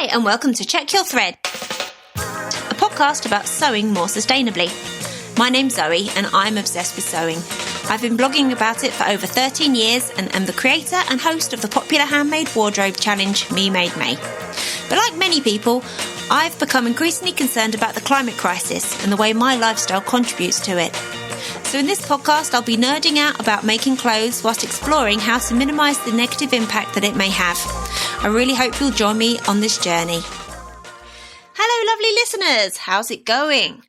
Hi, and welcome to Check Your Thread, a podcast about sewing more sustainably. My name's Zoe, and I'm obsessed with sewing. I've been blogging about it for over 13 years and am the creator and host of the popular handmade wardrobe challenge, Me Made May. But like many people, I've become increasingly concerned about the climate crisis and the way my lifestyle contributes to it. So in this podcast, I'll be nerding out about making clothes whilst exploring how to minimise the negative impact that it may have. I really hope you'll join me on this journey. Hello, lovely listeners. How's it going?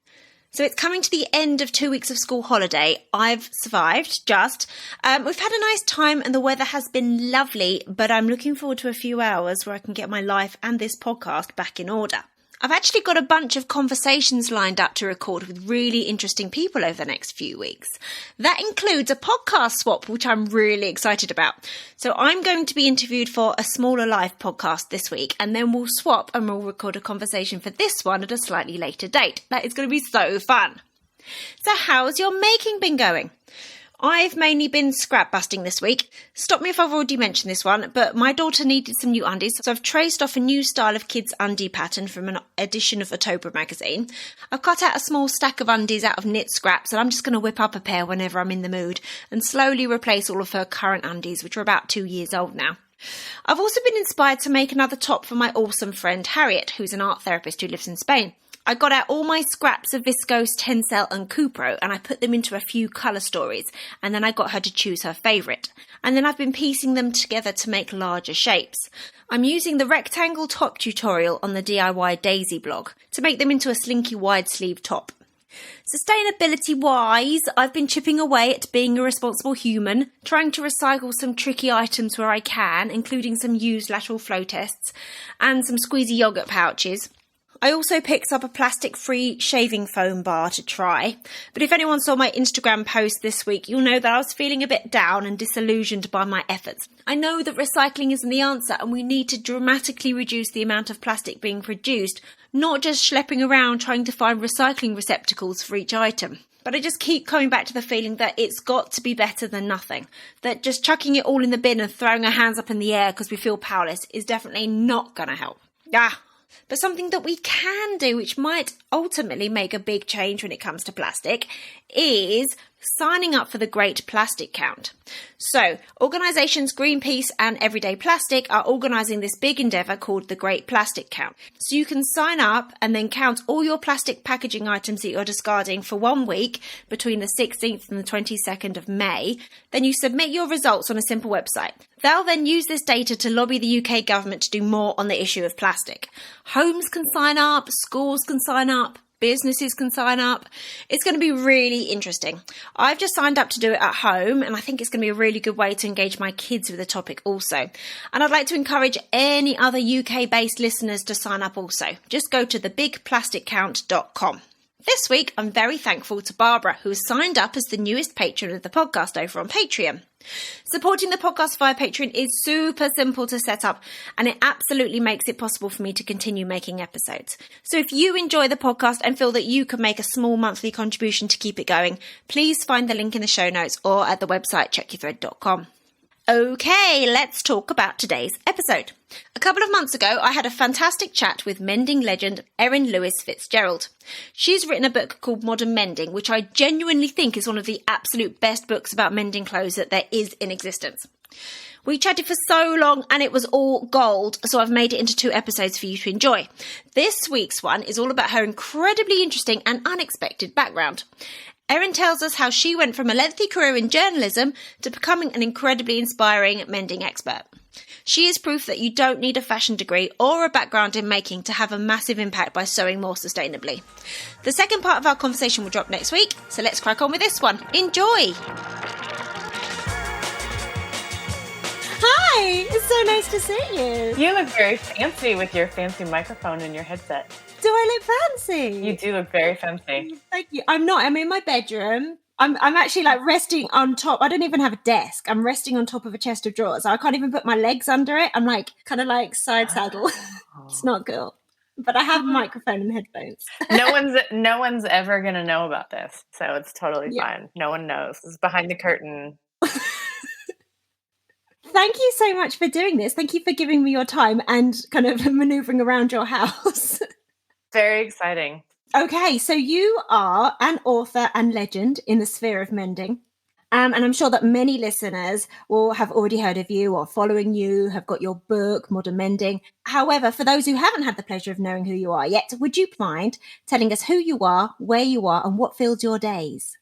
So it's coming to the end of 2 weeks of school holiday. I've survived, just. We've had a nice time and the weather has been lovely, but I'm looking forward to a few hours where I can get my life and this podcast back in order. I've actually got a bunch of conversations lined up to record with really interesting people over the next few weeks. That includes a podcast swap, which I'm really excited about. So I'm going to be interviewed for a Smaller Life podcast this week, and then we'll swap and we'll record a conversation for this one at a slightly later date. That is going to be so fun. So how's your making been going? I've mainly been scrap busting this week. Stop me if I've already mentioned this one, but my daughter needed some new undies, so I've traced off a new style of kids' undie pattern from an edition of Ottober magazine. I've cut out a small stack of undies out of knit scraps, and I'm just going to whip up a pair whenever I'm in the mood and slowly replace all of her current undies, which are about 2 years old now. I've also been inspired to make another top for my awesome friend Harriet, who's an art therapist who lives in Spain. I got out all my scraps of viscose, tencel and Cupro and I put them into a few colour stories, and then I got her to choose her favourite. And then I've been piecing them together to make larger shapes. I'm using the rectangle top tutorial on the DIY Daisy blog to make them into a slinky wide sleeve top. Sustainability-wise, I've been chipping away at being a responsible human, trying to recycle some tricky items where I can, including some used lateral flow tests and some squeezy yoghurt pouches. I also picked up a plastic-free shaving foam bar to try, but if anyone saw my Instagram post this week, you'll know that I was feeling a bit down and disillusioned by my efforts. I know that recycling isn't the answer and we need to dramatically reduce the amount of plastic being produced, not just schlepping around trying to find recycling receptacles for each item. But I just keep coming back to the feeling that it's got to be better than nothing. That just chucking it all in the bin and throwing our hands up in the air because we feel powerless is definitely not going to help. But something that we can do, which might ultimately make a big change when it comes to plastic, is signing up for the Great Plastic Count. So, organisations Greenpeace and Everyday Plastic are organising this big endeavour called the Great Plastic Count. So you can sign up and then count all your plastic packaging items that you're discarding for 1 week between the 16th and the 22nd of May. Then you submit your results on a simple website. They'll then use this data to lobby the UK government to do more on the issue of plastic. Homes can sign up, schools can sign up, businesses can sign up. It's going to be really interesting. I've just signed up to do it at home, and I think it's going to be a really good way to engage my kids with the topic also. And I'd like to encourage any other UK-based listeners to sign up also. Just go to thebigplasticcount.com. This week, I'm very thankful to Barbara, who has signed up as the newest patron of the podcast over on Patreon. Supporting the podcast via Patreon is super simple to set up, and it absolutely makes it possible for me to continue making episodes. So if you enjoy the podcast and feel that you can make a small monthly contribution to keep it going, please find the link in the show notes or at the website checkyourthread.com. Okay, let's talk about today's episode. A couple of months ago, I had a fantastic chat with Mending legend Erin Lewis-Fitzgerald. She's written a book called Modern Mending, which I genuinely think is one of the absolute best books about mending clothes that there is in existence. We chatted for so long and it was all gold, so I've made it into 2 episodes for you to enjoy. This week's one is all about her incredibly interesting and unexpected background. Erin tells us how she went from a lengthy career in journalism to becoming an incredibly inspiring mending expert. She is proof that you don't need a fashion degree or a background in making to have a massive impact by sewing more sustainably. The second part of our conversation will drop next week, so let's crack on with this one. Enjoy! Hi, it's so nice to see you. You look very fancy with your fancy microphone and your headset. Do I look fancy? You do look very fancy. Thank you. I'm not. I'm in my bedroom. I'm actually like resting on top. I don't even have a desk. I'm resting on top of a chest of drawers. I can't even put my legs under it. I'm like kind of like side saddle. It's not cool. But I have a microphone and headphones. No one's ever gonna know about this, so it's totally fine. No one knows. It's behind the curtain. thank you so much for doing this. Thank you for giving me your time and kind of maneuvering around your house. Very exciting. Okay, so you are an author and legend in the sphere of mending. And I'm sure that many listeners will have already heard of you or following you, have got your book, Modern Mending. However, for those who haven't had the pleasure of knowing who you are yet, would you mind telling us who you are, where you are, and what fills your days?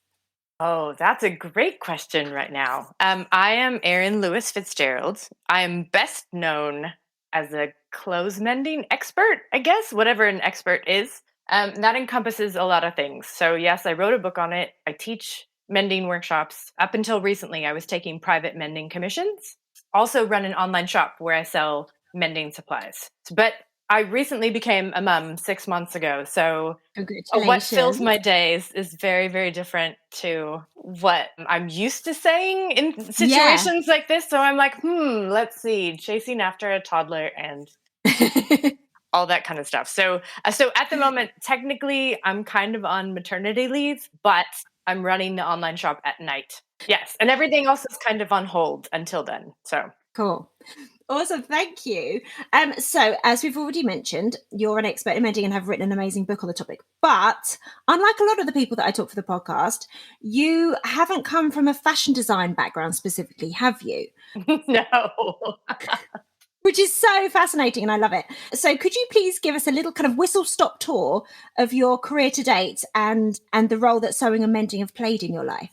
Oh, that's a great question right now. I am Erin Lewis-Fitzgerald. I am best known as a clothes mending expert, I guess, whatever an expert is. That encompasses a lot of things. So, yes, I wrote a book on it. I teach mending workshops. Up until recently, I was taking private mending commissions. Also, run an online shop where I sell mending supplies. But I recently became a mum 6 months ago. So, what fills Congratulations. my days is very, very different to what I'm used to saying in Yeah. situations like this. So I'm like, let's see, chasing after a toddler and all that kind of stuff. So at the moment, technically, I'm kind of on maternity leave, but I'm running the online shop at night. Yes, and everything else is kind of on hold until then. So Cool. Awesome, thank you. So, as we've already mentioned, you're an expert in mending and have written an amazing book on the topic. But unlike a lot of the people that I talk for the podcast, you haven't come from a fashion design background specifically, have you? no. Which is so fascinating and I love it. So, could you please give us a little kind of whistle-stop tour of your career to date and the role that sewing and mending have played in your life?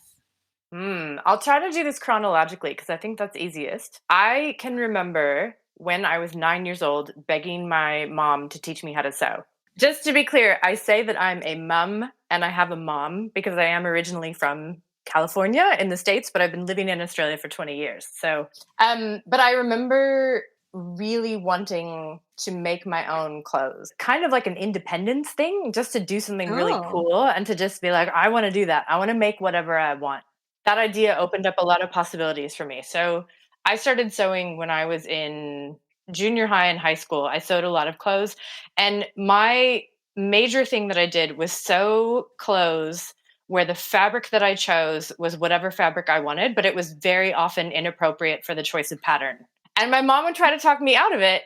I'll try to do this chronologically because I think that's easiest. I can remember when I was 9 years old begging my mom to teach me how to sew. Just to be clear, I say that I'm a mum and I have a mom because I am originally from California in the States, but I've been living in Australia for 20 years. So, but I remember really wanting to make my own clothes, kind of like an independence thing, just to do something really Oh, cool and to just be like, I want to do that. I want to make whatever I want. That idea opened up a lot of possibilities for me. So I started sewing when I was in junior high and high school. I sewed a lot of clothes. And my major thing that I did was sew clothes where the fabric that I chose was whatever fabric I wanted, but it was very often inappropriate for the choice of pattern. And my mom would try to talk me out of it.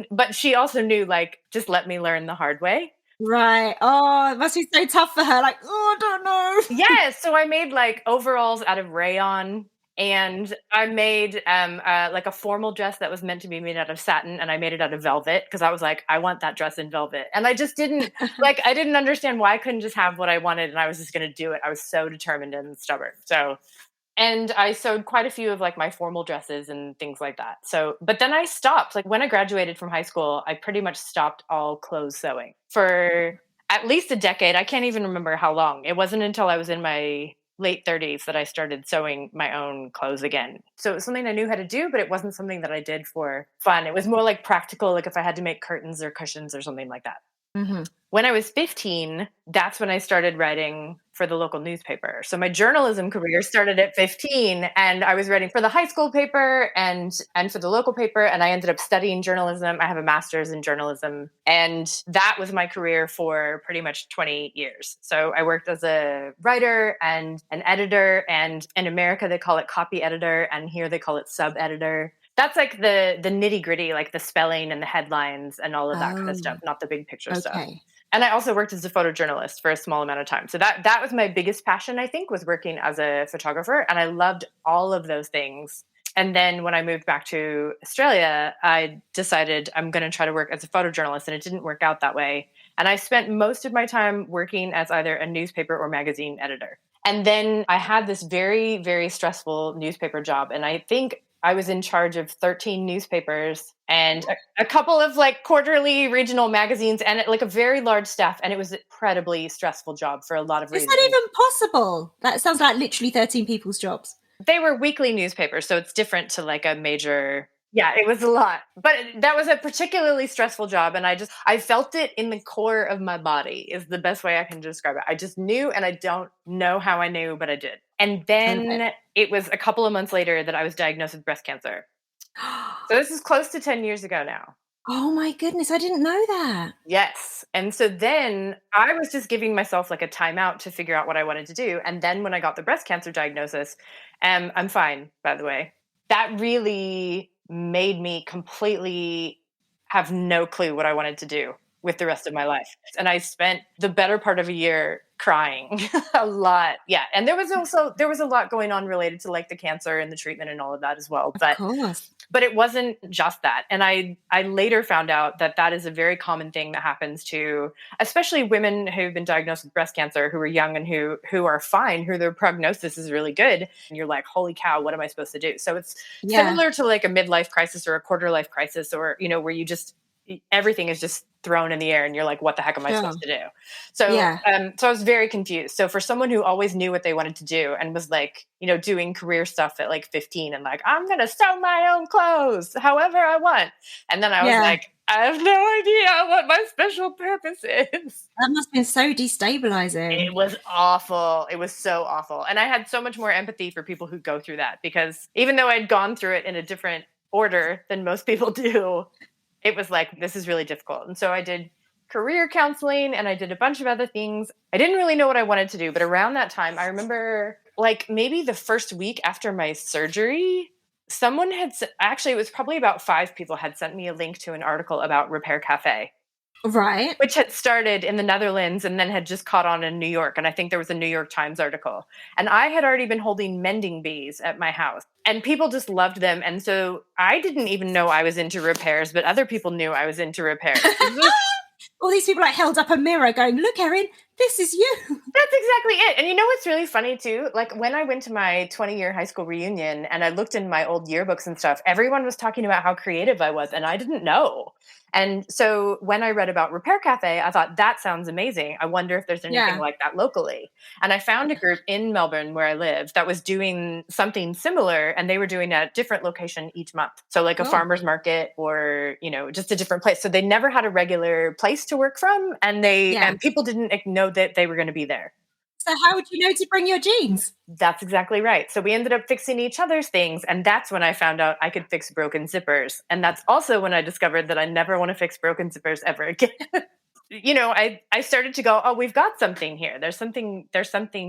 But she also knew, like, just let me learn the hard way. right. Oh, it must be so tough for her. Like, oh, I don't know. Yes, so I made like overalls out of rayon, and I made like a formal dress that was meant to be made out of satin, and I made it out of velvet because I was like, I want that dress in velvet, and I just didn't like, I didn't understand why I couldn't just have what I wanted, and I was just going to do it. I was so determined and stubborn. So, and I sewed quite a few of like my formal dresses and things like that. So, but then I stopped. Like when I graduated from high school, I pretty much stopped all clothes sewing for at least a decade. I can't even remember how long. It wasn't until I was in my late 30s that I started sewing my own clothes again. So it was something I knew how to do, but it wasn't something that I did for fun. It was more like practical, like if I had to make curtains or cushions or something like that. Mm-hmm. When I was 15, that's when I started writing for the local newspaper. So my journalism career started at 15, and I was writing for the high school paper and for the local paper, and I ended up studying journalism. I have a master's in journalism, and that was my career for pretty much 20 years. So I worked as a writer and an editor, and in America they call it copy editor, and here they call it sub-editor. That's like the nitty gritty, like the spelling and the headlines and all of that kind of stuff, not the big picture stuff. Okay. And I also worked as a photojournalist for a small amount of time. So that was my biggest passion, I think, was working as a photographer. And I loved all of those things. And then when I moved back to Australia, I decided I'm going to try to work as a photojournalist, and it didn't work out that way. And I spent most of my time working as either a newspaper or magazine editor. And then I had this very, very stressful newspaper job. And I think I was in charge of 13 newspapers and a couple of like quarterly regional magazines and like a very large staff. And it was an incredibly stressful job for a lot of Is reasons. that even possible? That sounds like literally 13 people's jobs. They were weekly newspapers, so it's different to like a major. Yeah, it was a lot. But that was a particularly stressful job. And I felt it in the core of my body is the best way I can describe it. I just knew, and I don't know how I knew, but I did. And then it was a couple of months later that I was diagnosed with breast cancer. So this is close to 10 years ago now. Oh my goodness, I didn't know that. Yes. And so then I was just giving myself like a timeout to figure out what I wanted to do. And then when I got the breast cancer diagnosis, I'm fine, by the way. That really made me completely have no clue what I wanted to do with the rest of my life. And I spent the better part of a year crying a lot. Yeah. And there was a lot going on related to like the cancer and the treatment and all of that as well. Of course. But it wasn't just that. And I later found out that that is a very common thing that happens to especially women who've been diagnosed with breast cancer, who are young and who are fine, who their prognosis is really good. And you're like, holy cow, what am I supposed to do? So it's similar to like a midlife crisis or a quarter life crisis, or, you know, where you just, everything is just thrown in the air and you're like, what the heck am I supposed to do? So, so I was very confused. So for someone who always knew what they wanted to do and was like, you know, doing career stuff at like 15 and like, I'm going to sew my own clothes however I want. And then I was like, I have no idea what my special purpose is. That must have been so destabilizing. It was awful. It was so awful. And I had so much more empathy for people who go through that, because even though I'd gone through it in a different order than most people do, it was like, this is really difficult. And so I did career counseling and I did a bunch of other things. I didn't really know what I wanted to do, but around that time, I remember like maybe the first week after my surgery, someone had, actually, it was probably about 5 people had sent me a link to an article about Repair Cafe. Right. Which had started in the Netherlands and then had just caught on in New York. And I think there was a New York Times article. And I had already been holding mending bees at my house. And people just loved them. And so I didn't even know I was into repairs, but other people knew I was into repairs. All these people like held up a mirror going, look, Erin, this is you. That's exactly it. And you know what's really funny too? Like when I went to my 20-year high school reunion and I looked in my old yearbooks and stuff, everyone was talking about how creative I was and I didn't know. And so when I read about Repair Cafe, I thought, that sounds amazing. I wonder if there's anything like that locally. And I found a group in Melbourne where I live that was doing something similar, and they were doing a different location each month. So like a farmer's market or, you know, just a different place. So they never had a regular place to work from, and and people didn't know that they were going to be there. So how would you know to bring your jeans? That's exactly right. So we ended up fixing each other's things. And that's when I found out I could fix broken zippers. And that's also when I discovered that I never want to fix broken zippers ever again. You know, I started to go, oh, we've got something here. There's something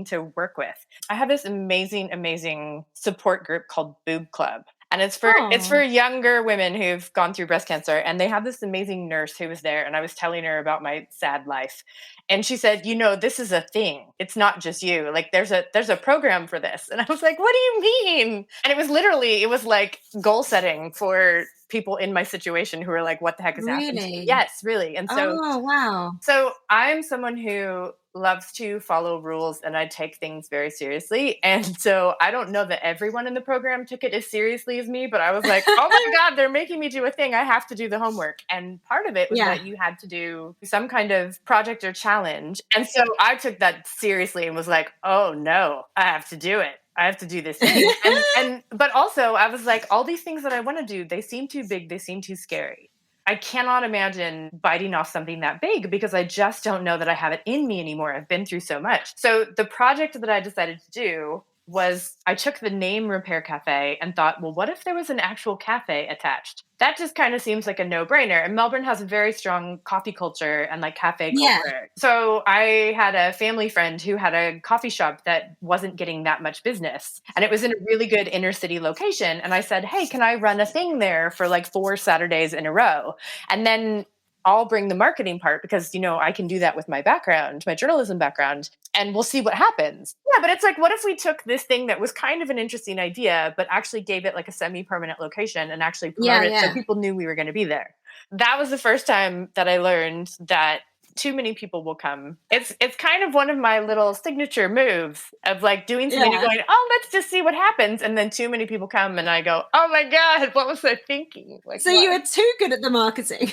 to work with. I have this amazing support group called Boob Club. And it's for younger women who've gone through breast cancer. And they have this amazing nurse who was there. And I was telling her about my sad life. And she said, you know, this is a thing. It's not just you. Like there's a program for this. And I was like, what do you mean? And it was like goal setting for people in my situation who are like, what the heck is happening? Yes, really. And so, so I'm someone who loves to follow rules and I take things very seriously. And so I don't know that everyone in the program took it as seriously as me, but I was like, oh my God, they're making me do a thing. I have to do the homework. And part of it was that you had to do some kind of project or challenge. And so I took that seriously and was like, oh no, I have to do it. I have to do this thing. But also I was like, all these things that I want to do, they seem too big. They seem too scary. I cannot imagine biting off something that big because I just don't know that I have it in me anymore. I've been through so much. So the project that I decided to do was I took the name Repair Cafe and thought, well, what if there was an actual cafe attached? That just kind of seems like a no-brainer. And Melbourne has a very strong coffee culture and like cafe culture. So I had a family friend who had a coffee shop that wasn't getting that much business. And it was in a really good inner city location. And I said, hey, can I run a thing there for like 4 Saturdays in a row? And then I'll bring the marketing part because, you know, I can do that with my background, my journalism background, and we'll see what happens. Yeah, but it's like, what if we took this thing that was kind of an interesting idea, but actually gave it like a semi-permanent location and actually promoted it so people knew we were going to be there? That was the first time that I learned that too many people will come. It's kind of one of my little signature moves of like doing something and going, oh, let's just see what happens. And then too many people come and I go, oh my God, what was I thinking? Like, so you were too good at the marketing.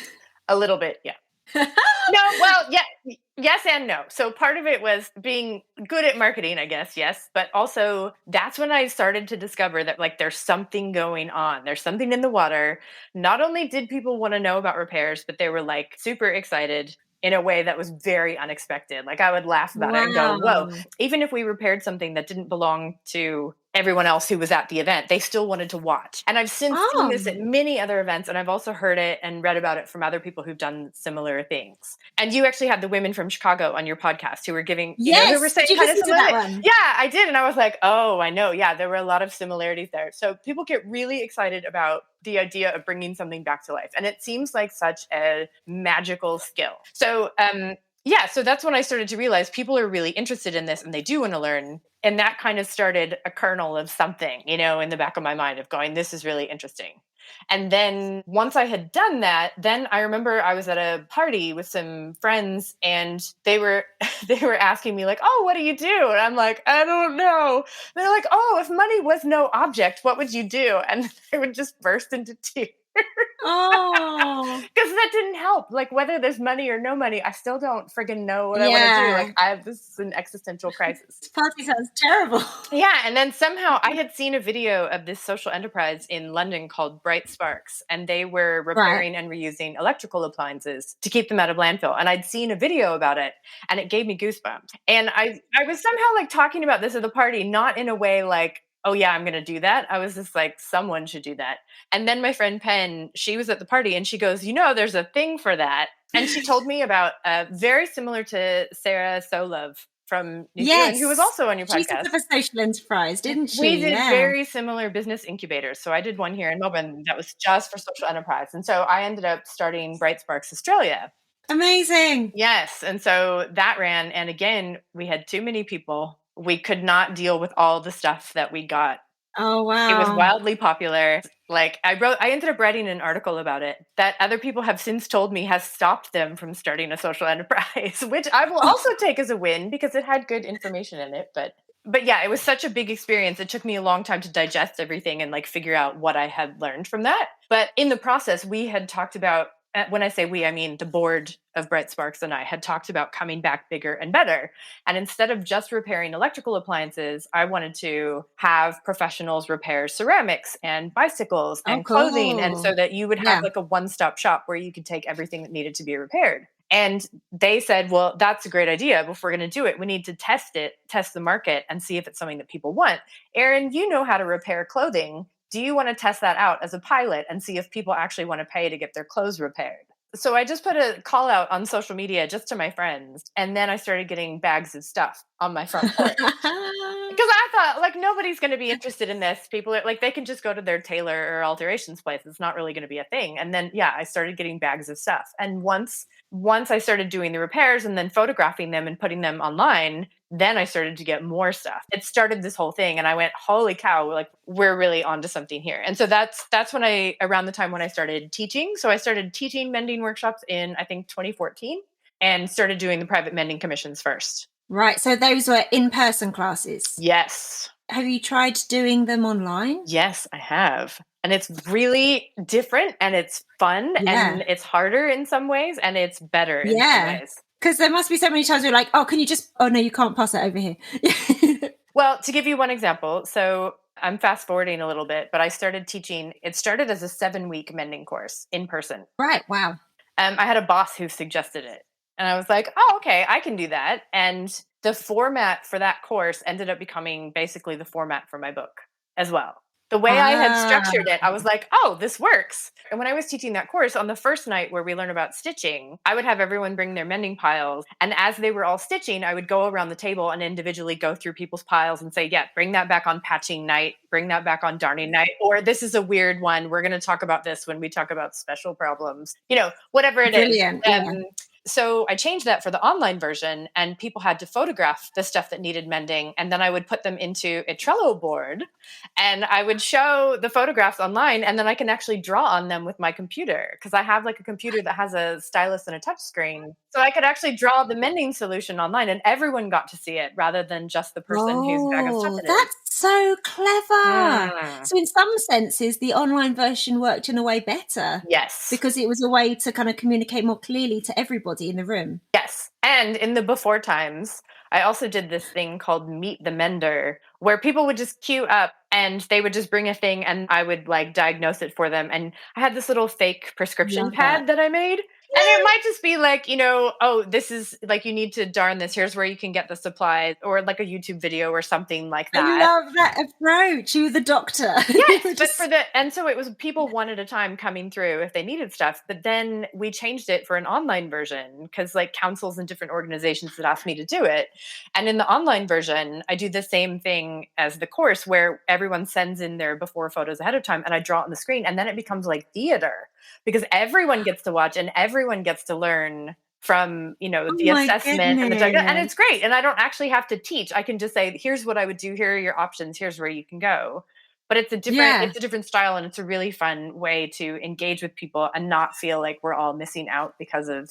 A little bit, yeah. Yes and no. So part of it was being good at marketing, I guess, yes. But also that's when I started to discover that like there's something going on. There's something in the water. Not only did people want to know about repairs, but they were like super excited in a way that was very unexpected. Like I would laugh about it and go, whoa, even if we repaired something that didn't belong to everyone else who was at the event. They still wanted to watch. And I've since seen this at many other events, and I've also heard it and read about it from other people who've done similar things. And you actually had the women from Chicago on your podcast who were giving, yes, who were saying did you kind of listen to similar. that one? Yeah, I did. And I was like, oh, I know. Yeah, there were a lot of similarities there. So people get really excited about the idea of bringing something back to life. And it seems like such a magical skill. So, yeah, so that's when I started to realize people are really interested in this and they do want to learn. And that kind of started a kernel of something, in the back of my mind of going, this is really interesting. And then once I had done that, then I remember I was at a party with some friends and they were asking me like, oh, what do you do? And I'm like, I don't know. And they're like, oh, if money was no object, what would you do? And they would just burst into tears. Oh, because that didn't help. Like whether there's money or no money, I still don't friggin' know what I want to do. Like this is an existential crisis. This party sounds terrible. Yeah, and then somehow I had seen a video of this social enterprise in London called Bright Sparks, and they were repairing and reusing electrical appliances to keep them out of landfill. And I'd seen a video about it, and it gave me goosebumps. And I was somehow like talking about this at the party, not in a way like, oh yeah, I'm going to do that. I was just like, someone should do that. And then my friend Pen, she was at the party and she goes, there's a thing for that. And she told me about very similar to Sarah Solove from New Zealand, who was also on your podcast. She set up a social enterprise, didn't she? We did very similar business incubators. So I did one here in Melbourne that was just for social enterprise. And so I ended up starting Bright Sparks Australia. Amazing. Yes. And so that ran. And again, we had too many people. We could not deal with all the stuff that we got. Oh, wow. It was wildly popular. Like I ended up writing an article about it that other people have since told me has stopped them from starting a social enterprise, which I will also take as a win because it had good information in it. But yeah, it was such a big experience. It took me a long time to digest everything and like figure out what I had learned from that. But in the process, we had talked about, when I say we, I mean the board of Bright Sparks and I had talked about coming back bigger and better. And instead of just repairing electrical appliances, I wanted to have professionals repair ceramics and bicycles and clothing. And so that you would have like a one-stop shop where you could take everything that needed to be repaired. And they said, well, that's a great idea. But if we're going to do it, we need to test the market and see if it's something that people want. Erin, you know how to repair clothing. Do you want to test that out as a pilot and see if people actually want to pay to get their clothes repaired? So I just put a call out on social media just to my friends. And then I started getting bags of stuff on my front porch. Because I thought, like, nobody's going to be interested in this. People are like, they can just go to their tailor or alterations place. It's not really going to be a thing. And then, I started getting bags of stuff. And once I started doing the repairs and then photographing them and putting them online, then I started to get more stuff. It started this whole thing. And I went, holy cow, like we're really onto something here. And so that's when around the time when I started teaching. So I started teaching mending workshops in, I think, 2014 and started doing the private mending commissions first. Right. So those were in-person classes? Yes. Have you tried doing them online? Yes, I have. And it's really different and it's fun and it's harder in some ways and it's better in some ways. Because there must be so many times you're like, oh, can you just, oh no, you can't pass it over here. Well, to give you one example, so I'm fast forwarding a little bit, but I started teaching, it started as a 7-week mending course in person. Right, wow. I had a boss who suggested it. And I was like, oh, okay, I can do that. And the format for that course ended up becoming basically the format for my book as well. The way I had structured it, I was like, oh, this works. And when I was teaching that course on the first night where we learn about stitching, I would have everyone bring their mending piles. And as they were all stitching, I would go around the table and individually go through people's piles and say, yeah, bring that back on patching night, bring that back on darning night. Or this is a weird one. We're going to talk about this when we talk about special problems, whatever it Brilliant. is. So I changed that for the online version and people had to photograph the stuff that needed mending. And then I would put them into a Trello board and I would show the photographs online and then I can actually draw on them with my computer because I have like a computer that has a stylus and a touch screen. So I could actually draw the mending solution online and everyone got to see it rather than just the person whose bag of stuff it is. That's so clever. So in some senses, the online version worked in a way better. Yes. Because it was a way to kind of communicate more clearly to everybody in the room. Yes. And in the before times, I also did this thing called Meet the Mender, where people would just queue up and they would just bring a thing and I would like diagnose it for them. And I had this little fake prescription pad that I made. And it might just be like, oh, this is like, you need to darn this. Here's where you can get the supplies, or like a YouTube video or something like that. I love that approach. You were the doctor. Yes, and so it was people one at a time coming through if they needed stuff. But then we changed it for an online version because like councils and different organizations had asked me to do it. And in the online version, I do the same thing as the course where everyone sends in their before photos ahead of time and I draw it on the screen. And then it becomes like theater because everyone gets to watch and everyone gets to learn from, the assessment and the diagnosis. And it's great. And I don't actually have to teach. I can just say, here's what I would do. Here are your options. Here's where you can go. But it's a different style, and it's a really fun way to engage with people and not feel like we're all missing out because of,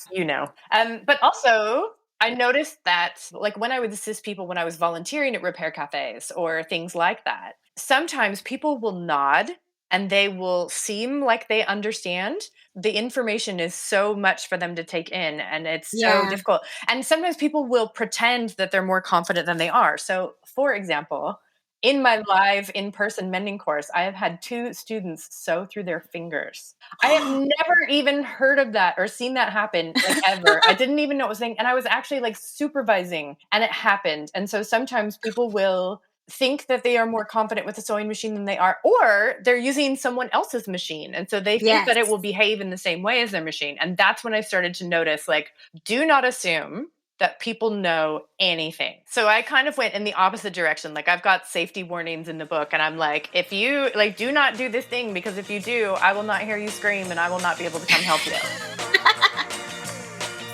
But also, I noticed that like when I would assist people when I was volunteering at repair cafes or things like that, sometimes people will nod and they will seem like they understand. The information is so much for them to take in, and it's so difficult. And sometimes people will pretend that they're more confident than they are. So, for example, in my live in-person mending course, I have had 2 students sew through their fingers. I have never even heard of that or seen that happen like ever. I didn't even know it was a thing. And I was actually like supervising and it happened. And so sometimes people will think that they are more confident with a sewing machine than they are, or they're using someone else's machine. And so they think that it will behave in the same way as their machine. And that's when I started to notice, like, do not assume that people know anything. So I kind of went in the opposite direction. Like I've got safety warnings in the book and I'm like, if you like, do not do this thing, because if you do, I will not hear you scream and I will not be able to come help you.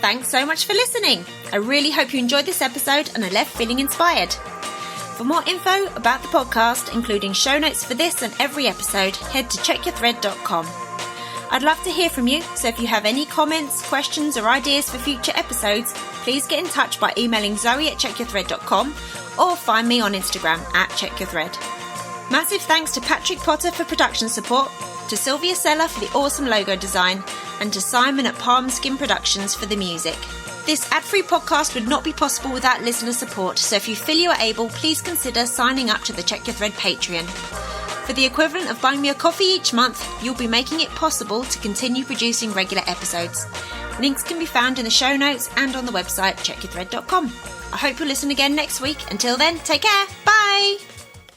Thanks so much for listening. I really hope you enjoyed this episode and are left feeling inspired. For more info about the podcast, including show notes for this and every episode, head to checkyourthread.com. I'd love to hear from you, so if you have any comments, questions or ideas for future episodes, please get in touch by emailing zoe@checkyourthread.com or find me on Instagram @checkyourthread. Massive thanks to Patrick Potter for production support, to Sylvia Seller for the awesome logo design, and to Simon at Palm Skin Productions for the music. This ad-free podcast would not be possible without listener support, so if you feel you are able, please consider signing up to the Check Your Thread Patreon. For the equivalent of buying me a coffee each month, you'll be making it possible to continue producing regular episodes. Links can be found in the show notes and on the website checkyourthread.com. I hope you'll listen again next week. Until then, take care. Bye!